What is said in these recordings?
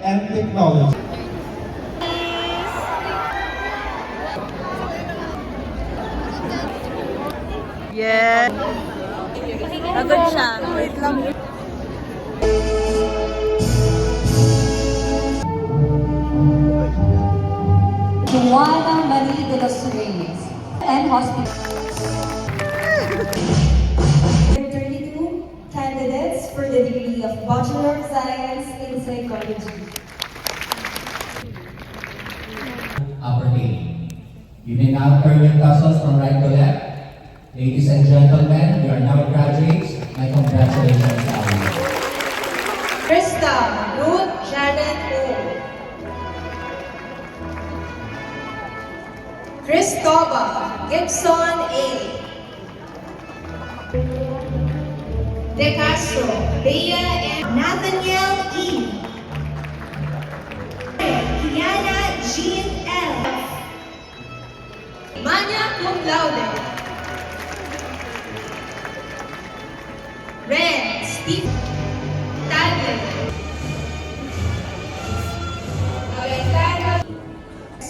and Technology. Yeah. Agad siya. Wait lang. Juana Marie de los Reyes and Hospital. 32 candidates for the degree of Bachelor of Science in Psychology. Upper A. You may now turn your tassels from right to left. Ladies and gentlemen, you are now graduates. My congratulations to all of you. Krista Ruth Janet O. Cristobal Gibson A. De Castro Bea and Nathaniel E. Kiana Jean L. Manya Cum Laude. Ren Steve Tadley.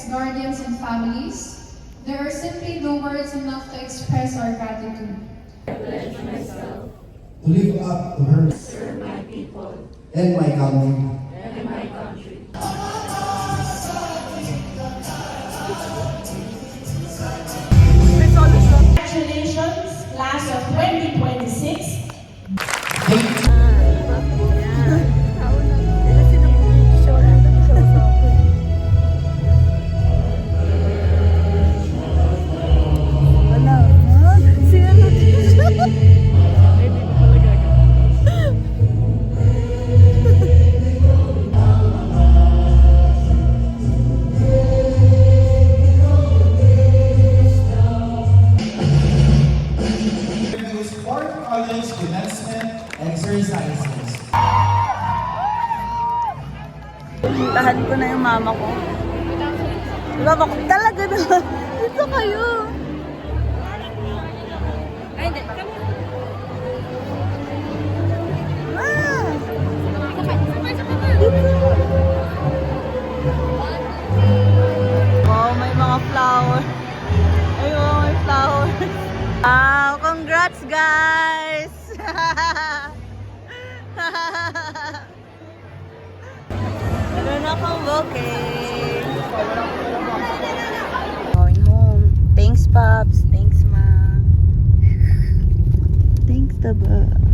Guardians and families, there are simply no words enough to express our gratitude. To live up to her, serve my people, and my country. Congratulations, class of 2026. Sport College Commencement Exercises. Tahan ko na yung mama ko. Yung mama ko talaga na. Dito kayo. Ay, hindi. Ah! Dito. Wow, may mga flower. Ay, wow, may flower. Wow, congrats guys! Meron akong bouquet. Going home. Thanks, Pops. Thanks, Ma. Thanks, Taba.